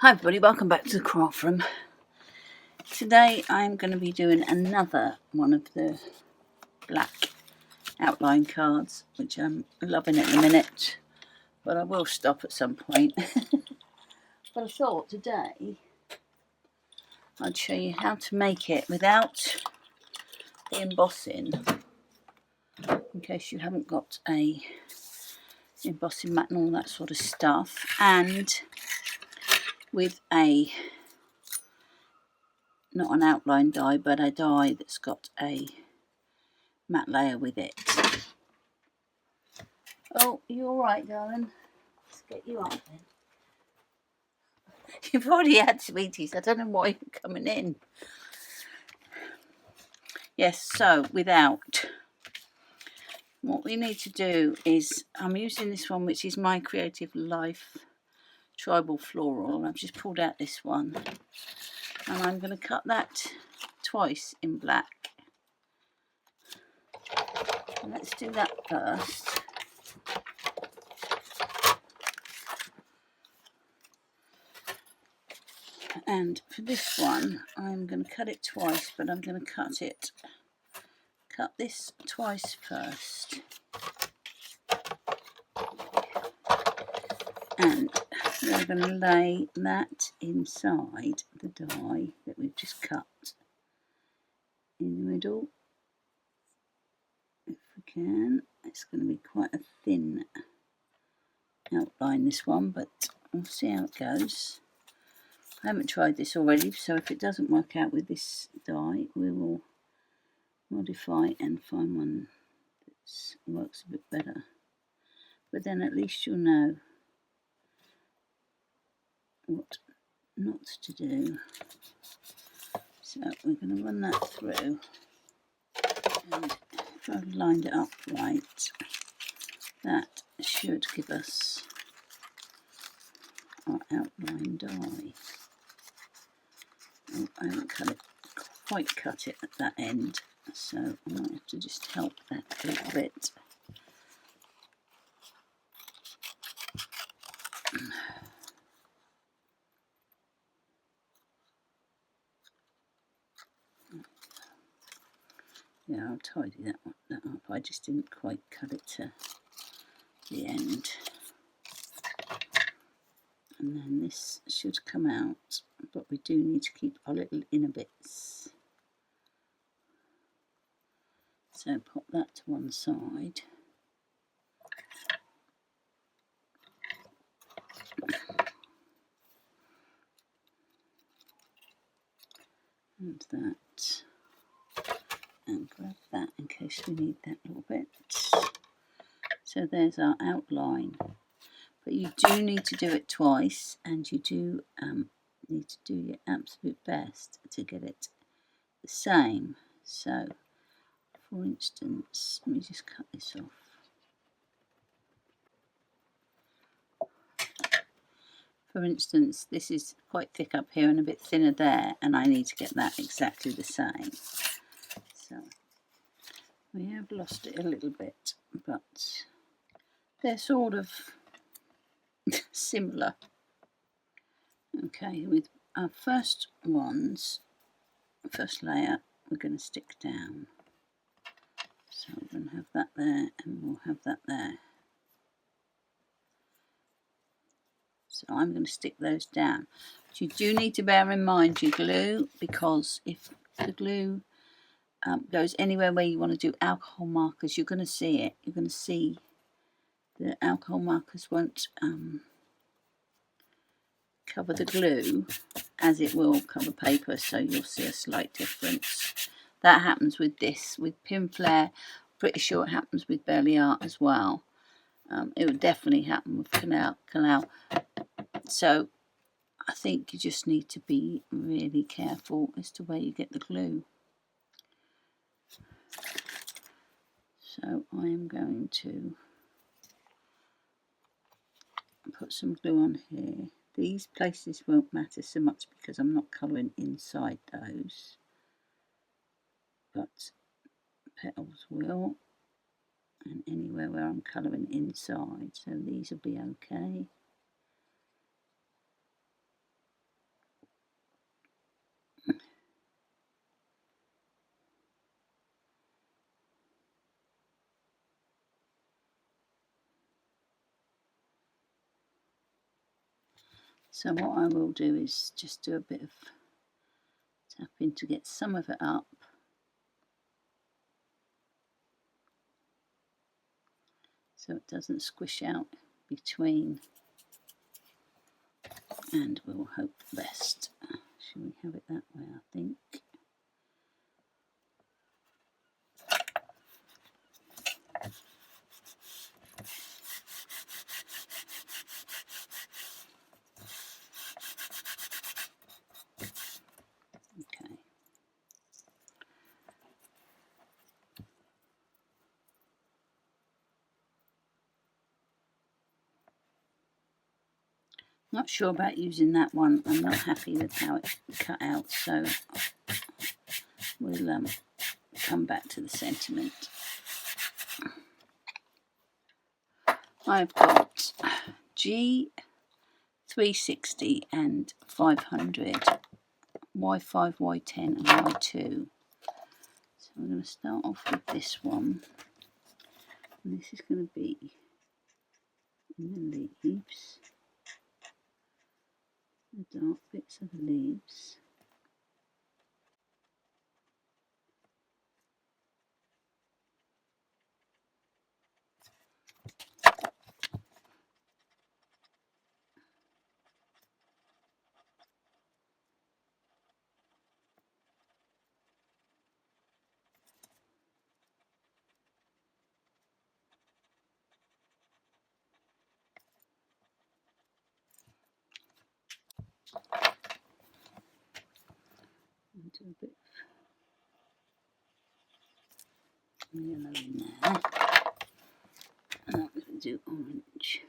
Hi everybody, welcome back to the craft room. Today I'm going to be doing another one of the black outline cards, which I'm loving at the minute, but I will stop at some point. But I thought today I'd show you how to make it without the embossing, in case you haven't got a embossing mat and all that sort of stuff, and with a not an outline die, but a die that's got a matte layer with it. Oh, you alright, darling? Let's get you up then. You've already had sweeties. I don't know why you're coming in. Yes, so without. What we need to do is, I'm using this one, which is my Creative Life Tribal Floral. I've just pulled out this one. And I'm going to cut that twice in black. And let's do that first. And for this one, I'm going to cut it twice, but I'm going to cut this twice first. And we're going to lay that inside the die that we've just cut in the middle. If we can, it's going to be quite a thin outline, this one, but we'll see how it goes. I haven't tried this already, so if it doesn't work out with this die, we will modify and find one that works a bit better. But then at least you'll know what not to do. So we're going to run that through, and if I've lined it up right, that should give us our outline die. Oh, I haven't quite cut it at that end, so I might have to just help that a little bit. Yeah, I'll tidy that up. I just didn't quite cut it to the end. And then this should come out, but we do need to keep our little inner bits. So pop that to one side. And that. And grab that in case we need that little bit. So there's our outline. But you do need to do it twice, and you do need to do your absolute best to get it the same. So, for instance, let me just cut this off. For instance, this is quite thick up here and a bit thinner there, and I need to get that exactly the same. So, we have lost it a little bit, but they're sort of similar. Okay, with our first layer, we're going to stick down. So we're going to have that there, and we'll have that there. So I'm going to stick those down. But you do need to bear in mind your glue, because if the glue goes anywhere where you want to do alcohol markers, you're going to see it. You're going to see the alcohol markers won't cover the glue as it will cover paper, so you'll see a slight difference. That happens with this, with Pinflair. Pretty sure it happens with Belly Art as well. It would definitely happen with Canal. So I think you just need to be really careful as to where you get the glue. So I am going to put some glue on here. These places won't matter so much because I'm not colouring inside those, but petals will, and anywhere where I'm colouring inside, so these will be okay. So what I will do is just do a bit of tapping to get some of it up. So it doesn't squish out between, and we'll hope the best. Should we have it that way, I think. Okay. Not sure about using that one. I'm not happy with how it cut out, so we'll come back to the sentiment. I've got G360 and 500, Y5, Y10 and Y2. So we're going to start off with this one. And this is going to be in the leaves, the dark bits of the leaves. And do a bit of yellow in there. And I'm going to do orange.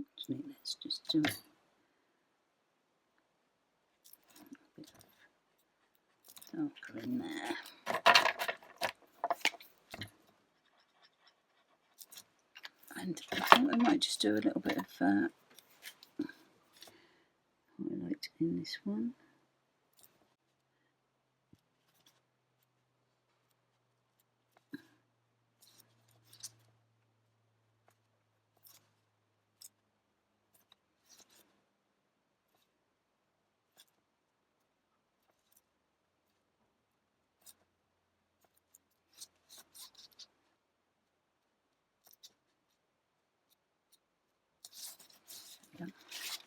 Actually, let's just do a bit darker in there. And I think we might just do a little bit of highlight in this one.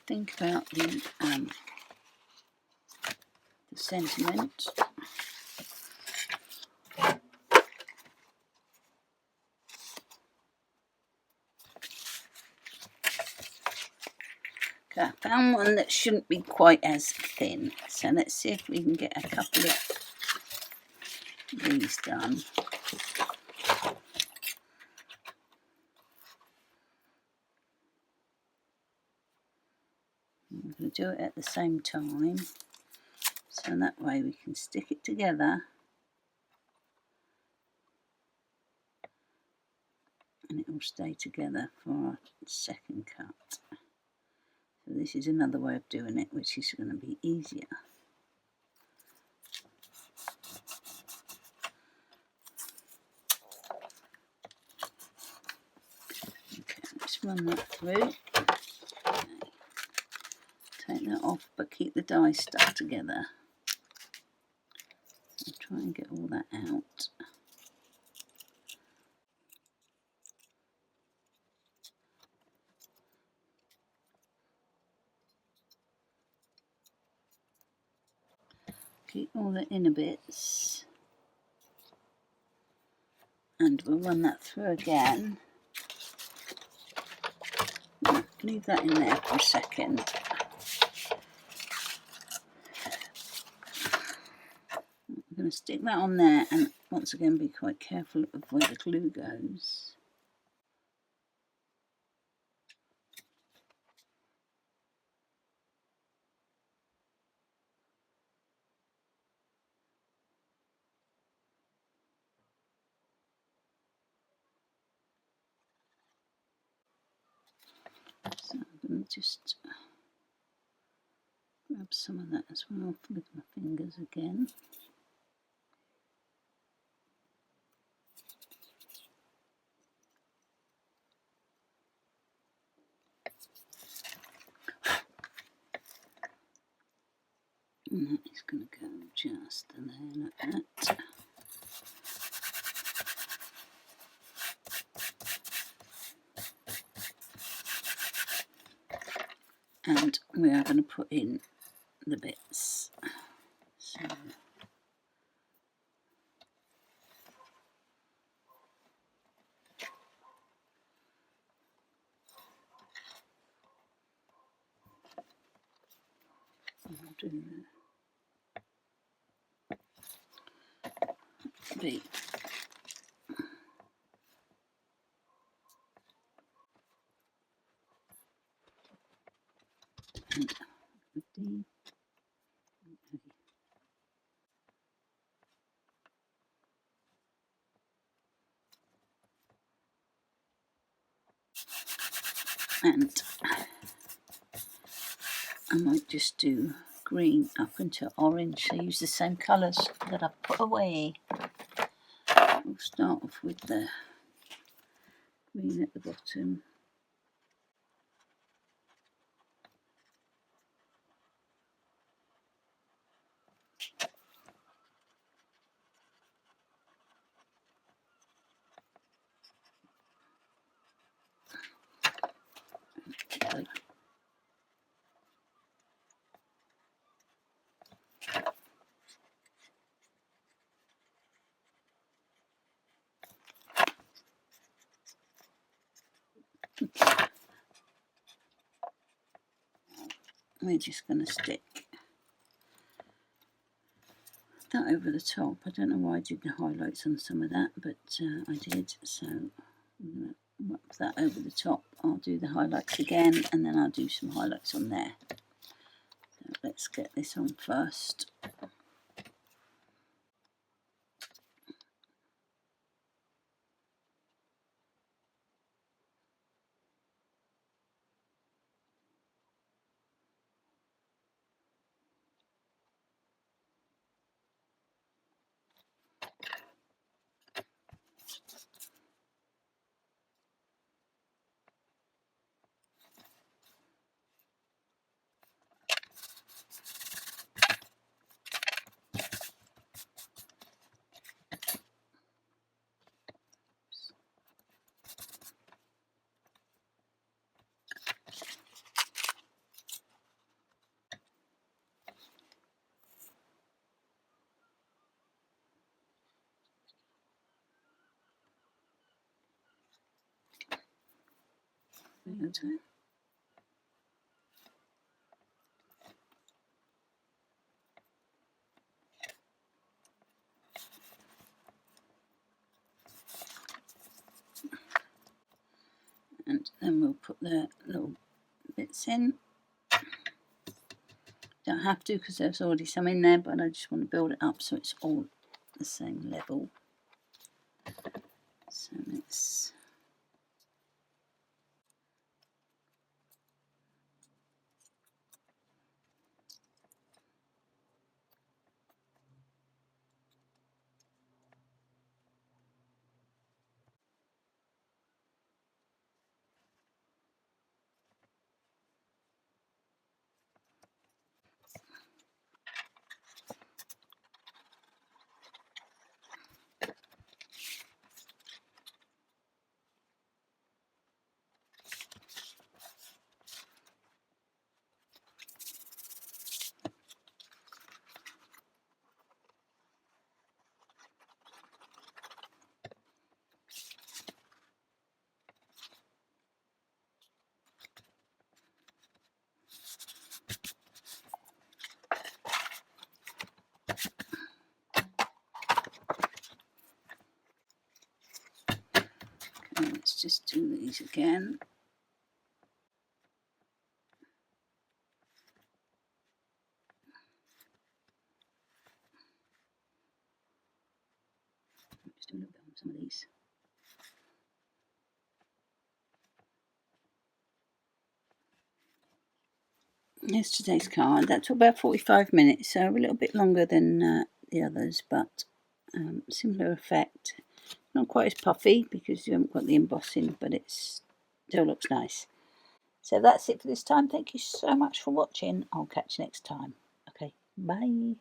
Think about the sentiment. Okay, I found one that shouldn't be quite as thin, so let's see if we can get a couple of these done. I'm going to do it at the same time, so that way we can stick it together and it will stay together for our second cut. So this is another way of doing it, which is going to be easier. Okay, let's run that through. Okay. Take that off, but keep the die stuck together. I'll try and get all that out. Keep all the inner bits. and we'll run that through again. Leave that in there for a second. I'm going to stick that on there, and once again be quite careful of where the glue goes. So I'm going to just grab some of that as well with my fingers again. And that is going to go just there like that. And we are going to put in the bits. So I'll do the B. And the D. And I might just do green up into orange. So use the same colours that I've put away. We'll start off with the green at the bottom. Okay. We're just going to stick that over the top. I don't know why I did the highlights on some of that, but I did. So I'm going to wrap that over the top. I'll do the highlights again, and then I'll do some highlights on there. So let's get this on first. And then we'll put the little bits in. Don't have to because there's already some in there, but I just want to build it up so it's all the same level. So let's these again. Just do a little bit on some of these. Here's today's card. That took about 45 minutes, so a little bit longer than the others, but similar effect. Not quite as puffy because you haven't got the embossing, but it still looks nice. So that's it for this time. Thank you so much for watching. I'll catch you next time. Okay, bye.